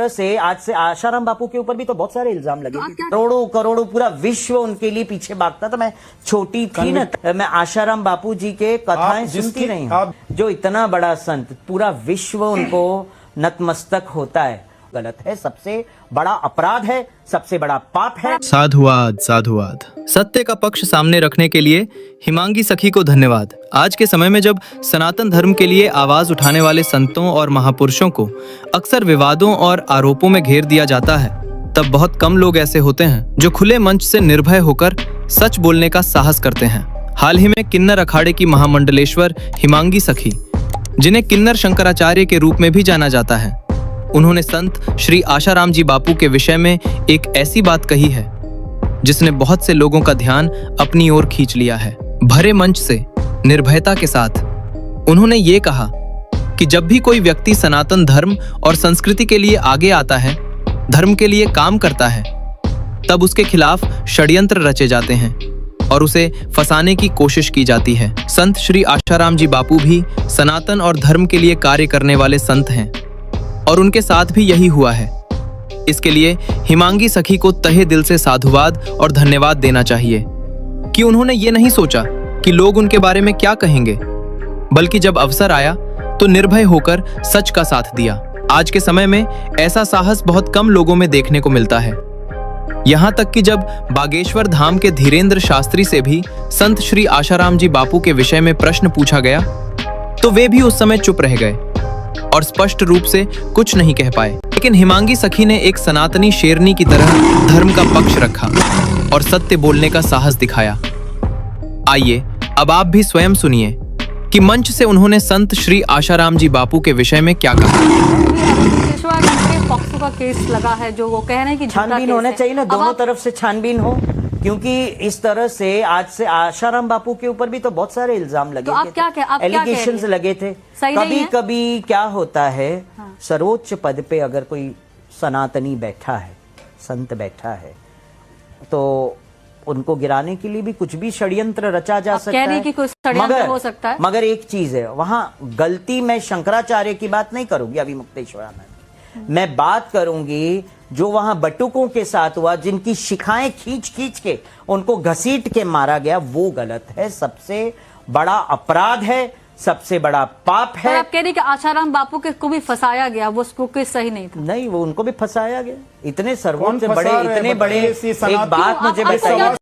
से आज से आशाराम बापू के ऊपर भी तो बहुत सारे इल्जाम लगे, करोड़ों करोड़ों पूरा विश्व उनके लिए पीछे भागता था। मैं छोटी थी ना, मैं आशाराम बापू जी के कथाएं सुनती रही हूँ। जो इतना बड़ा संत, पूरा विश्व उनको नतमस्तक होता है, गलत है, सबसे बड़ा अपराध है, सबसे बड़ा पाप है। साधुवाद साधुवाद। सत्य का पक्ष सामने रखने के लिए हिमांगी सखी को धन्यवाद। आज के समय में जब सनातन धर्म के लिए आवाज उठाने वाले संतों और महापुरुषों को अक्सर विवादों और आरोपों में घेर दिया जाता है, तब बहुत कम लोग ऐसे होते हैं जो खुले मंच से निर्भय होकर सच बोलने का साहस करते हैं। हाल ही में किन्नर अखाड़े की महामंडलेश्वर हिमांगी सखी, जिन्हें किन्नर शंकराचार्य के रूप में भी जाना जाता है, उन्होंने संत श्री आशाराम जी बापू के विषय में एक ऐसी बात कही है जिसने बहुत से लोगों का ध्यान अपनी ओर खींच लिया है। भरे मंच से निर्भयता के साथ उन्होंने ये कहा कि जब भी कोई व्यक्ति सनातन धर्म और संस्कृति के लिए आगे आता है, धर्म के लिए काम करता है, तब उसके खिलाफ षड्यंत्र रचे जाते हैं और उसे फंसाने की कोशिश की जाती है। संत श्री आशाराम जी बापू भी सनातन और धर्म के लिए कार्य करने वाले संत हैं और उनके साथ भी यही हुआ है। इसके लिए हिमांगी सखी को तहे दिल से साधुवाद और धन्यवाद देना चाहिए कि उन्होंने ये नहीं सोचा कि लोग उनके बारे में क्या कहेंगे, बल्कि जब अवसर आया तो निर्भय होकर सच का साथ दिया। आज के समय में ऐसा साहस बहुत कम लोगों में देखने को मिलता है। यहाँ तक कि जब बागेश्वर धाम के धीरेन्द्र शास्त्री से भी संत श्री आशाराम जी बापू के विषय में प्रश्न पूछा गया तो वे भी उस समय चुप रह गए और स्पष्ट रूप से कुछ नहीं कह पाए। लेकिन हिमांगी सखी ने एक सनातनी शेरनी की तरह धर्म का पक्ष रखा और सत्य बोलने का साहस दिखाया। आइए अब आप भी स्वयं सुनिए कि मंच से उन्होंने संत श्री आशाराम जी बापू के विषय में क्या कहा। पॉक्सो का केस लगा है, जो वो कह रहे हैं कि छानबीन होना चाहिए ना, दोनों तरफ से छानबीन हो, क्योंकि इस तरह से आज से आशाराम बापू के ऊपर भी तो बहुत सारे इल्जाम लगे, तो आप क्या एलिगेशंस लगे थे। कभी कभी क्या होता है, सर्वोच्च पद पे अगर कोई सनातनी बैठा है, संत बैठा है, तो उनको गिराने के लिए भी कुछ भी षड्यंत्र रचा जा सकता है। कि कोई षड्यंत्र हो सकता है। मगर एक चीज है, वहां गलती मैं शंकराचार्य की बात नहीं करूंगी, अभी मुक्तेश्वर मैं बात करूंगी जो वहां बटुकों के साथ हुआ, जिनकी शिखाएं खींच खींच के उनको घसीट के मारा गया, वो गलत है, सबसे बड़ा अपराध है, सबसे बड़ा पाप है। आप कह रहे कि आशाराम बापू के को भी फंसाया गया, वो उसको केस सही नहीं था। नहीं, वो उनको भी फंसाया गया। इतने सर्वोच्च बड़े, इतने बड़े, एक बात मुझे बताइए,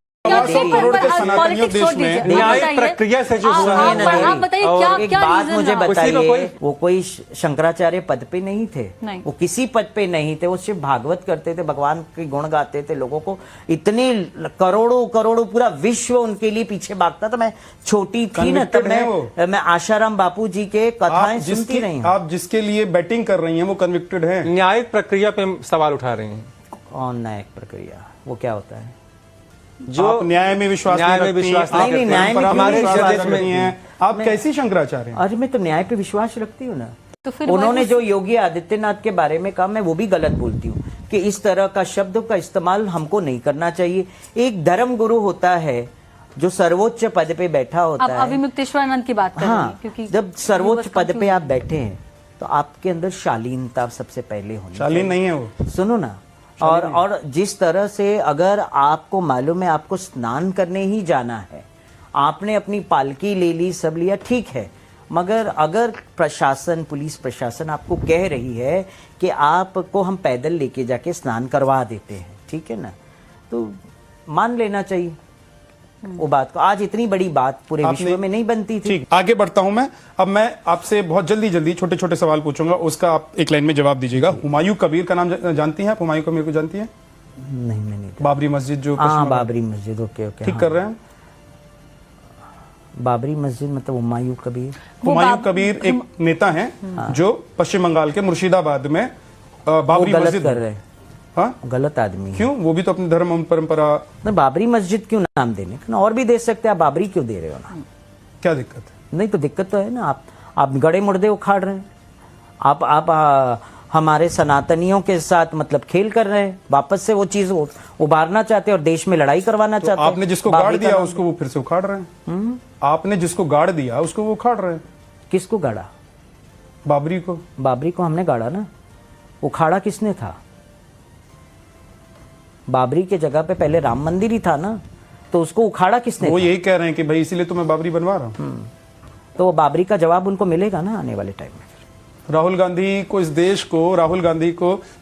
न्यायिक प्रक्रिया से जो हुआ है, आप बताइए एक बात मुझे बताइए, वो कोई शंकराचार्य पद पे नहीं थे, वो किसी पद पे नहीं थे, वो सिर्फ भागवत करते थे, भगवान के गुण गाते थे, लोगों को इतने करोड़ों करोड़ों पूरा विश्व उनके लिए पीछे भागता था। मैं छोटी थी ना, तब मैं आशाराम बापू जी के कथाएं सुनती रही हूँ। आप जिसके लिए बैटिंग कर रही हैं वो कन्विक्टेड है। न्यायिक प्रक्रिया पे सवाल उठा रहे हैं। कौन न्यायिक प्रक्रिया, वो क्या होता है? जो आप न्याय में विश्वास नहीं, न्याय में हमारे देश में नहीं है। आप कैसी शंकराचार्य हैं? अरे मैं तो न्याय पे विश्वास रखती हूँ ना। तो फिर उन्होंने जो योगी आदित्यनाथ के बारे में कहा, मैं वो भी गलत बोलती हूँ कि इस तरह का शब्द का इस्तेमाल हमको नहीं करना चाहिए। एक धर्म गुरु होता है जो सर्वोच्च पद पे बैठा होता है। अभी मुक्तेश्वरानंद की बात कर रही हैं, क्योंकि जब सर्वोच्च पद पे आप बैठे हैं तो आपके अंदर शालीनता सबसे पहले होनी। शालीन नहीं है वो, सुनो ना। और जिस तरह से अगर आपको मालूम है आपको स्नान करने ही जाना है, आपने अपनी पालकी ले ली, सब लिया, ठीक है, मगर अगर प्रशासन, पुलिस प्रशासन आपको कह रही है कि आपको हम पैदल लेके जाके स्नान करवा देते हैं, ठीक है ना, तो मान लेना चाहिए वो बात को। आज इतनी बड़ी बात पूरे विश्व में नहीं बनती थी। ठीक, आगे बढ़ता हूं मैं। अब मैं आपसे बहुत जल्दी छोटे छोटे सवाल पूछूंगा, उसका आप एक लाइन में जवाब दीजिएगा। हुमायूं कबीर का नाम जानती हैं आप? हुमायूं कबीर को जानती हैं? नहीं, मैं नहीं। बाबरी मस्जिद जो, बाबरी मस्जिद, ओके ओके, ठीक कर रहे हैं। बाबरी मस्जिद मतलब हुमायूं कबीर? हुमायूं कबीर एक नेता हैं जो पश्चिम बंगाल के मुर्शिदाबाद में बाबरी मस्जिद कर रहे हैं। हाँ, गलत आदमी क्यों? वो भी तो अपने धर्म और परंपरा। बाबरी मस्जिद क्यों नाम देने का, और भी दे सकते हैं, आप बाबरी क्यों दे रहे हो ना? क्या दिक्कत है? नहीं तो दिक्कत तो है ना, आप गड़े मुर्दे उखाड़ रहे हैं, आप हमारे सनातनियों के साथ मतलब खेल कर रहे हैं, वापस से वो चीज उबारना चाहते हैं और देश में लड़ाई करवाना चाहते हैं। आपने जिसको गाड़ दिया उसको वो फिर से उखाड़ रहे हैं। आपने जिसको गाड़ दिया उसको वो उखाड़ रहे हैं। किसको गाड़ा? बाबरी को। बाबरी को हमने गाड़ा ना। उखाड़ा किसने था? बाबरी के जगह पे पहले राम मंदिर ही था ना, तो उसको उखाड़ा किसने वो था? यही कह रहे हैं कि भाई इसीलिए तो मैं बाबरी बनवा रहा हूँ। तो वो बाबरी का जवाब उनको मिलेगा ना आने वाले टाइम में। राहुल गांधी को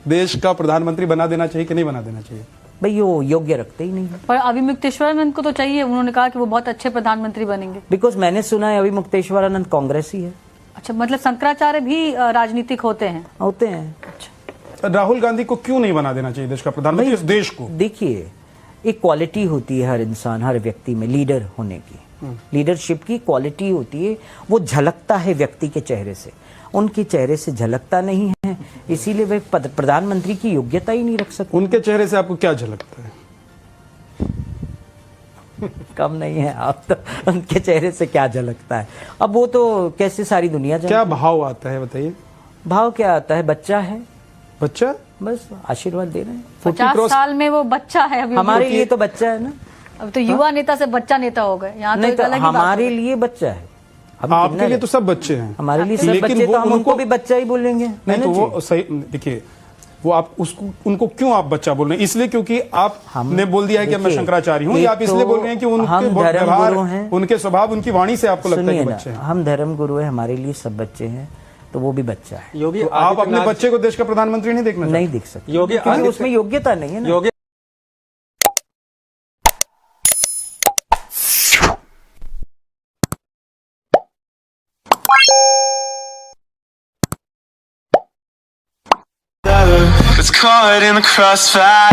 देश का प्रधानमंत्री बना देना चाहिए कि नहीं बना देना चाहिए? भाई वो योग्य रखते ही नहीं है। पर अभी मुक्तेश्वरानंद को तो चाहिए, उन्होंने कहा कि वो बहुत अच्छे प्रधानमंत्री बनेंगे। बिकॉज मैंने सुना है अभी मुक्तेश्वरानंद कांग्रेस ही है। अच्छा, मतलब शंकराचार्य भी राजनीतिक होते हैं? होते हैं। राहुल गांधी को क्यों नहीं बना देना चाहिए देश का प्रधानमंत्री, इस देश को? देखिए, एक क्वालिटी होती है हर इंसान, हर व्यक्ति में लीडर होने की, लीडरशिप की क्वालिटी होती है, वो झलकता है व्यक्ति के चेहरे से। उनके चेहरे से झलकता नहीं है, इसीलिए वे प्रधानमंत्री की योग्यता ही नहीं रख सकते। उनके चेहरे से आपको क्या झलकता है? कम नहीं है आप तो, उनके चेहरे से क्या झलकता है? अब वो तो कैसे सारी दुनिया जानती है। क्या भाव आता है बताइए? भाव क्या आता है? बच्चा है, बच्चा, बस आशीर्वाद दे रहे हैं। 50 साल में वो बच्चा है अभी। हमारे लिए तो बच्चा है ना। अब तो युवा नेता से बच्चा नेता हो गए, यहाँ तो नहीं एक तो अलग ही बात हमारे हो गई। लिए बच्चा है। हम आपके कितना लिए तो सब बच्चे हैं। हमारे लिए सब लेकिन बच्चे, वो तो हम उनको उनको भी बच्चा ही बोलेंगे। नहीं तो वो सही, देखिए वो आप उसको उनको क्यों आप बच्चा बोल रहे हैं? इसलिए क्योंकि आपने बोल दिया है कि मैं देखिए, शंकराचार्य हूँ, एक या आप इसलिए तो बोल रहे हैं कि उनके हम व्यवहार, धर्मगुरु हैं। उनके स्वभाव, उनकी वाणी से आपको लगता है सुनिए कि ना, बच्चे हैं? हम धर्म गुरु है, हमारे लिए सब बच्चे हैं, तो वो भी बच्चा है। योगी तो आप अपने बच्चे को देश का प्रधानमंत्री नहीं देखना नहीं दिख सकते, योगी क्योंकि उसमें योग्यता नहीं है ना। योगी It's caught in the crossfire.